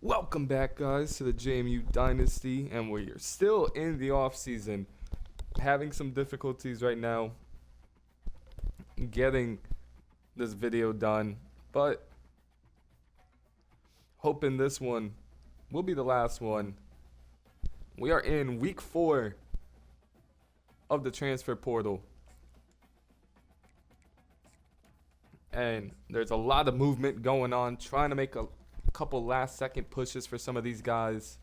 Welcome back, guys, to the JMU dynasty, and we're still in the offseason. Having some difficulties right now getting this video done, but hoping this one will be the last one. We are in week 4 of the transfer portal, and there's a lot of movement going on, trying to make a couple last second pushes for some of these guys.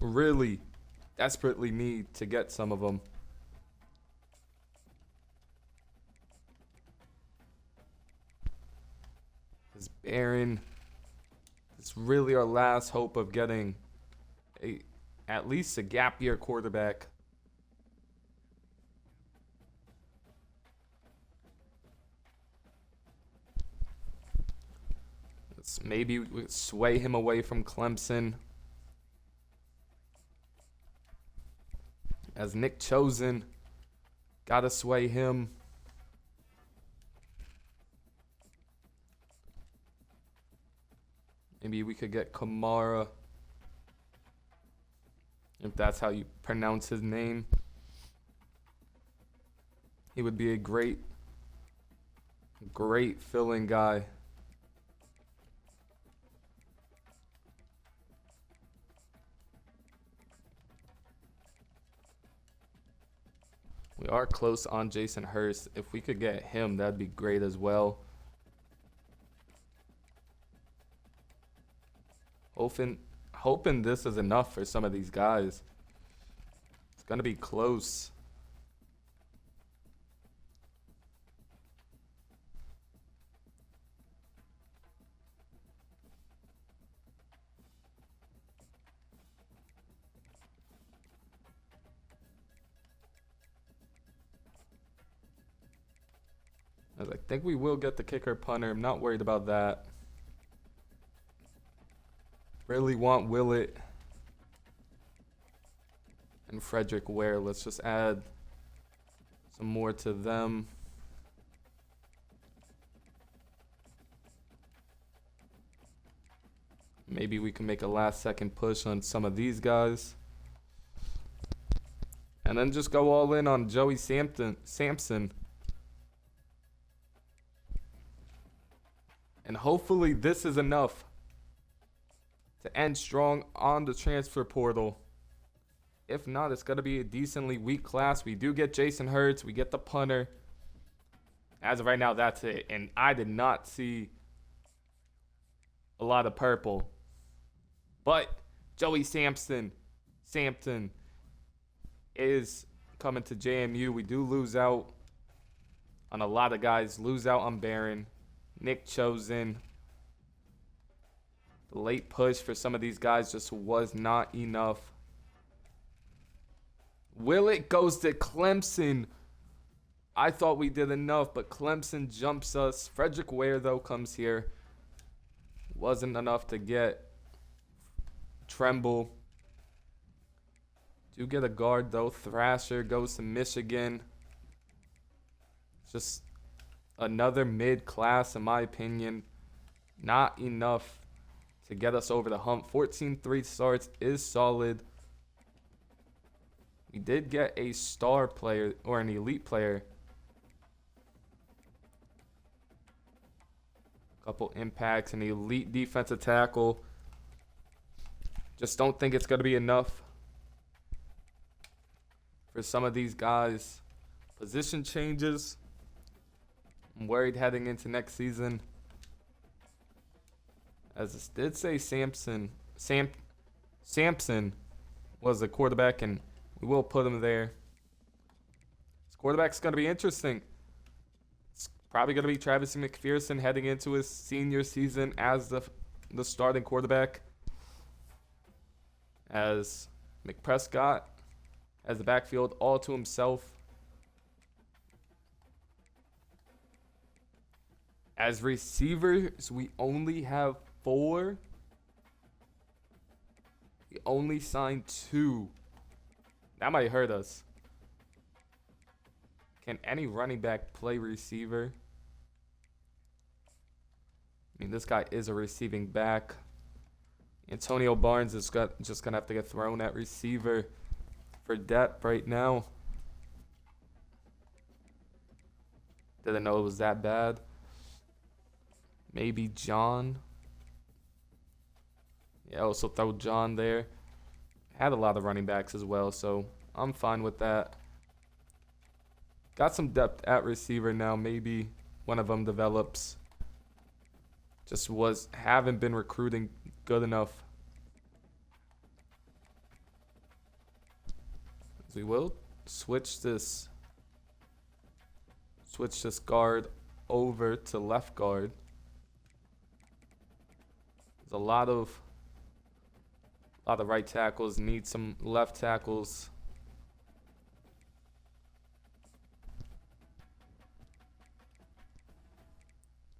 Really desperately need to get some of them. This Barron is really our last hope of getting at least a gap year quarterback. Maybe we sway him away from Clemson. As Nick Chosen, gotta sway him. Maybe we could get Kamara, if that's how you pronounce his name. He would be a great filling guy. We are close on Jason Hurst. If we could get him, that'd be great as well. Hoping this is enough for some of these guys. It's going to be close. As I think we will get the kicker punter. I'm not worried about that. Really want Willett and Frederick Ware. Let's just add some more to them. Maybe we can make a last second push on some of these guys. And then just go all in on Joey Sampson. And hopefully this is enough to end strong on the transfer portal. If not, it's going to be a decently weak class. We do get Jason Hurts. We get the punter. As of right now, that's it. And I did not see a lot of purple. But Joey Sampson is coming to JMU. We do lose out on a lot of guys. Lose out on Barron. Nick Chosen. The late push for some of these guys just was not enough. Willett goes to Clemson. I thought we did enough, but Clemson jumps us. Frederick Ware, though, comes here. Wasn't enough to get Tremble. Do get a guard, though. Thrasher goes to Michigan. Just another mid-class, in my opinion. Not enough to get us over the hump. 14-3 starts is solid. We did get a star player or an elite player. Couple impacts, an elite defensive tackle. Just don't think it's going to be enough for some of these guys. Position changes. I'm worried heading into next season. As this did say Sampson was the quarterback, and we will put him there. This quarterback's going to be interesting. It's probably going to be Travis McPherson heading into his senior season as the starting quarterback. As McPrescott has the backfield all to himself. As receivers, we only have 4. We only signed 2. That might hurt us. Can any running back play receiver? I mean, this guy is a receiving back. Antonio Barnes is just going to have to get thrown at receiver for depth right now. Didn't know it was that bad. Maybe John. Yeah, also throw John there. Had a lot of running backs as well, so I'm fine with that. Got some depth at receiver now. Maybe one of them develops. Just haven't been recruiting good enough. We will switch this guard over to left guard. There's a lot of right tackles, need some left tackles.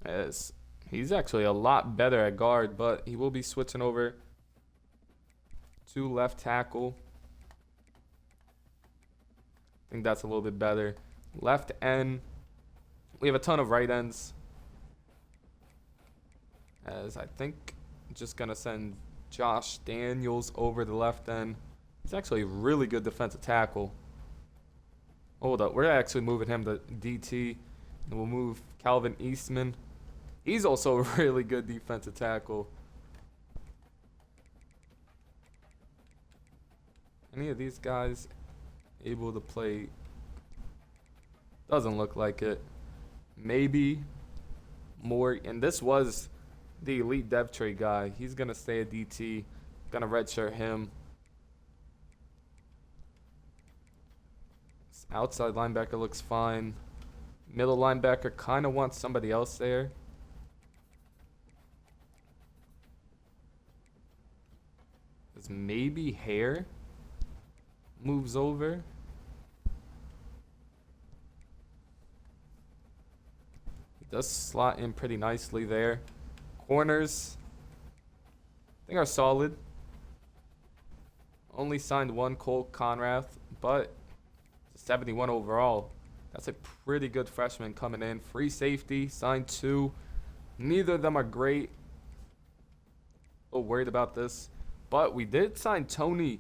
As he's actually a lot better at guard, but he will be switching over to left tackle. I think that's a little bit better. Left end. We have a ton of right ends. As I think I'm just going to send Josh Daniels over the left end. He's actually a really good defensive tackle. Hold up. We're actually moving him to DT. And we'll move Calvin Eastman. He's also a really good defensive tackle. Any of these guys able to play? Doesn't look like it. Maybe more. And this was the elite dev trade guy. He's going to stay at DT. Going to redshirt him. This outside linebacker looks fine. Middle linebacker kind of wants somebody else there. As maybe Hare moves over. He does slot in pretty nicely there. Corners, I think, are solid. Only signed one, Cole Conrath, but 71 overall. That's a pretty good freshman coming in. Free safety, signed 2. Neither of them are great. A little worried about this. But we did sign Tony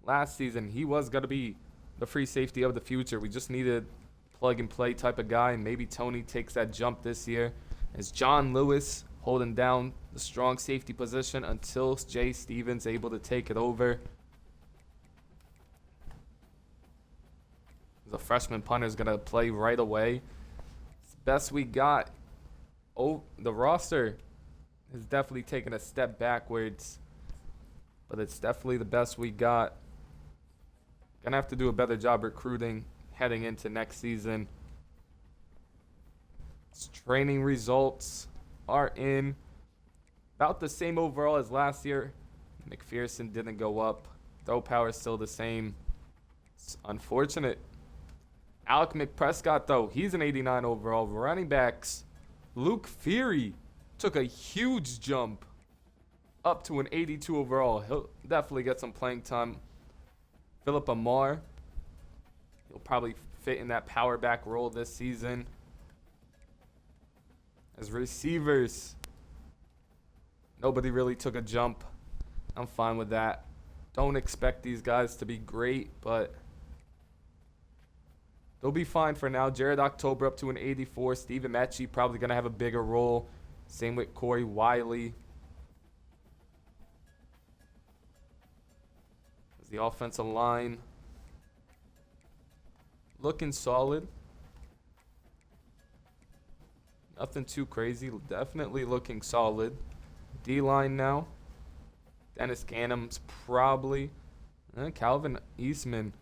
last season. He was going to be the free safety of the future. We just needed plug and play type of guy. Maybe Tony takes that jump this year. As John Lewis holding down the strong safety position until Jay Stevens able to take it over. The freshman punter is going to play right away. It's the best we got. Oh, the roster has definitely taken a step backwards. But it's definitely the best we got. Gonna have to do a better job recruiting heading into next season. Training results are in. About the same overall as last year. McPherson didn't go up. Throw power is still the same. It's unfortunate. Alec McPrescott, though, he's an 89 overall. Running backs, Luke Fury took a huge jump up to an 82 overall. He'll definitely get some playing time. Philip Amar, he'll probably fit in that power back role this season. As receivers, nobody really took a jump. I'm fine with that. Don't expect these guys to be great, but they'll be fine for now. Jared October up to an 84. Steven Mechie probably going to have a bigger role. Same with Corey Wiley. The offensive line looking solid. Nothing too crazy. Definitely looking solid. D-line now. Dennis Gannum's probably. Calvin Eastman.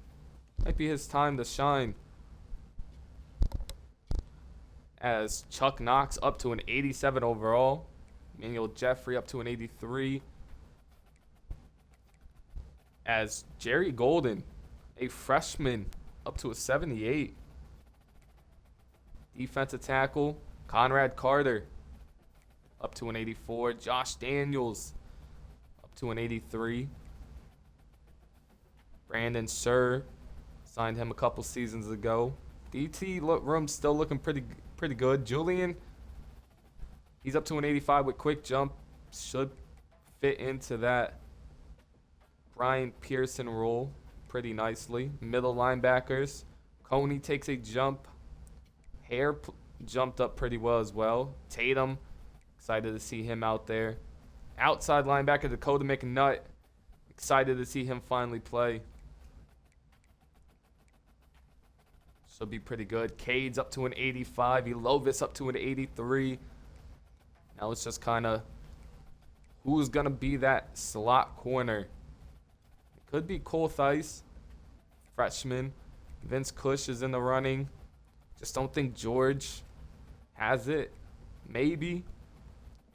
Might be his time to shine. As Chuck Knox up to an 87 overall. Emmanuel Jeffrey up to an 83. As Jerry Golden, a freshman, up to a 78. Defensive tackle, Conrad Carter, up to an 84. Josh Daniels, up to an 83. Brandon Sir, signed him a couple seasons ago. DT room still looking pretty good. Julian, He's up to an 85 with quick jump. Should fit into that Brian Pearson role pretty nicely. Middle linebackers. Coney takes a jump. Hare jumped up pretty well as well. Tatum, excited to see him out there. Outside linebacker Dakota McNutt. Excited to see him finally play. Should be pretty good. Cade's up to an 85. Elovis up to an 83. Now it's just kind of who's going to be that slot corner. It could be Cole Theis, freshman. Vince Cush is in the running. Just don't think George has it. Maybe.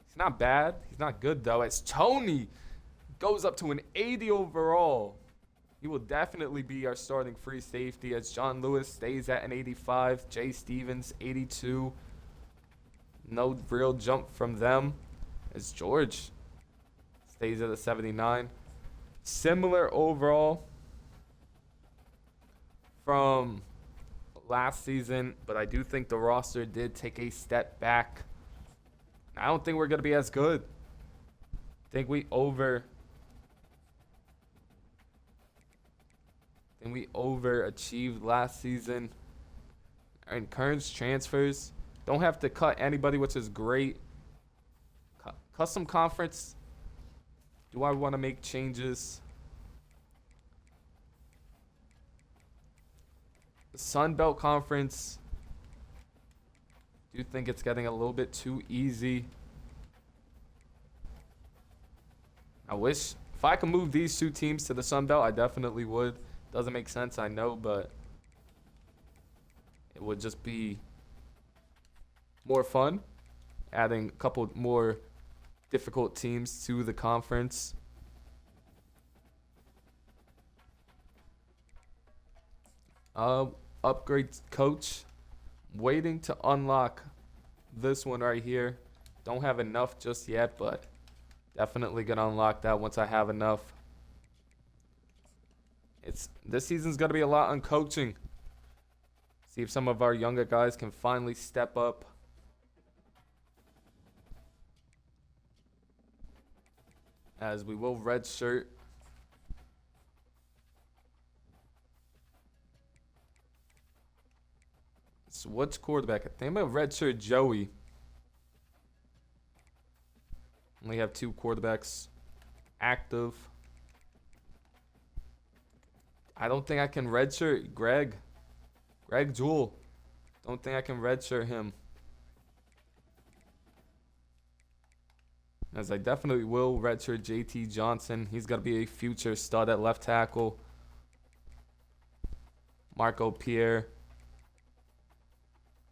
He's not bad. He's not good, though. As Tony goes up to an 80 overall. He will definitely be our starting free safety as John Lewis stays at an 85. Jay Stevens, 82. No real jump from them as George stays at a 79. Similar overall from last season, but I do think the roster did take a step back. I don't think we're going to be as good. I think we overachieved last season. And current transfers don't have to cut anybody, which is great. Custom conference. Do I want to make changes? The Sun Belt Conference. Do you think it's getting a little bit too easy? I wish if I could move these two teams to the Sun Belt, I definitely would. Doesn't make sense, I know, but it would just be more fun, adding a couple more difficult teams to the conference. Upgrade coach. Waiting to unlock this one right here. Don't have enough just yet, but definitely gonna unlock that once I have enough. This season's gonna be a lot on coaching. See if some of our younger guys can finally step up. As we will redshirt. So what's quarterback? I think I'm a redshirt Joey. Only have 2 quarterbacks active. I don't think I can redshirt Greg Jewell. Don't think I can redshirt him. As I definitely will redshirt JT Johnson. He's going to be a future stud at left tackle. Marco Pierre.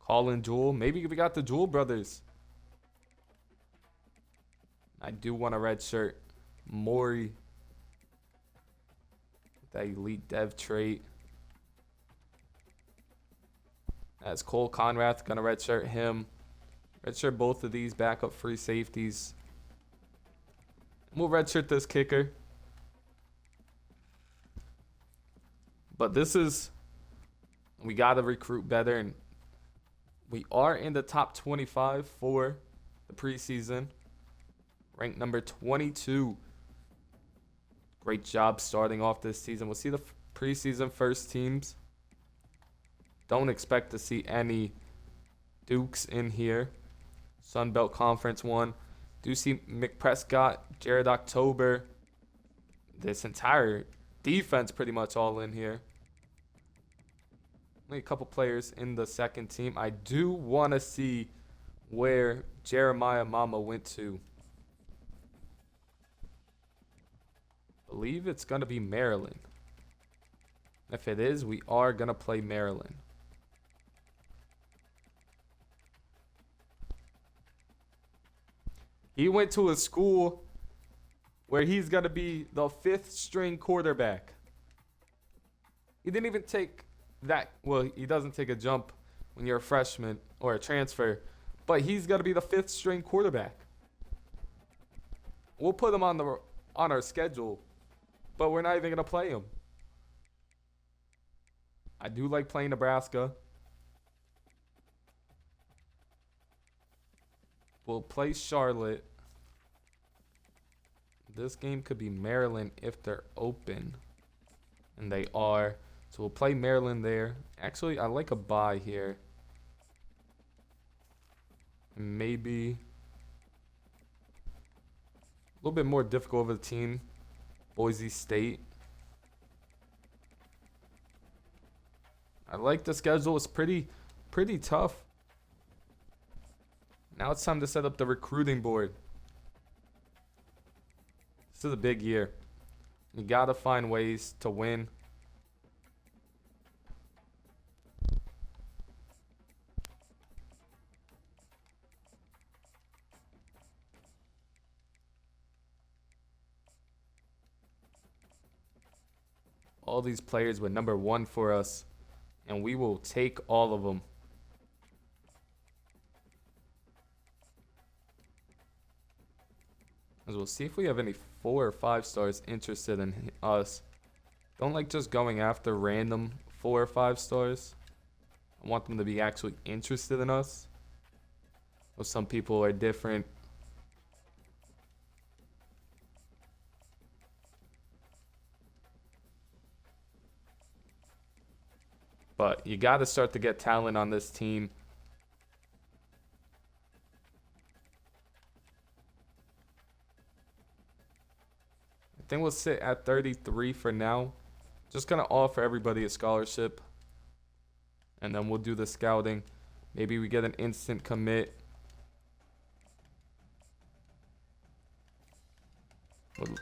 Colin Jewell. Maybe we got the Jewell brothers. I do want a redshirt Maury. That elite dev trait. As Cole Conrath, gonna redshirt him. Redshirt both of these backup free safeties. We'll redshirt this kicker. But we gotta recruit better, and we are in the top 25 for the preseason. Ranked number 22. Great job starting off this season. We'll see the preseason first teams. Don't expect to see any Dukes in here. Sun Belt Conference 1. Do see McPrescott, Jared October. This entire defense pretty much all in here. Only a couple players in the second team. I do want to see where Jeremiah Mama went to. Believe it's going to be Maryland. If it is, we are going to play Maryland. He went to a school where he's going to be the 5th string quarterback. He didn't even take that. Well, he doesn't take a jump when you're a freshman or a transfer, but he's going to be the 5th string quarterback. We'll put him on our schedule, but we're not even going to play him. I do like playing Nebraska. We'll play Charlotte. This game could be Maryland if they're open. And they are. So we'll play Maryland there. Actually, I like a bye here. And maybe a little bit more difficult of a team. Boise State. I like the schedule. It's pretty tough. Now it's time to set up the recruiting board. This is a big year. You gotta find ways to win. All these players were number 1 for us, and we will take all of them. As we'll see if we have any 4 or 5 stars interested in us. Don't like just going after random 4 or 5 stars. I want them to be actually interested in us. Well, some people are different. But you got to start to get talent on this team. I think we'll sit at 33 for now. Just going to offer everybody a scholarship. And then we'll do the scouting. Maybe we get an instant commit. We'll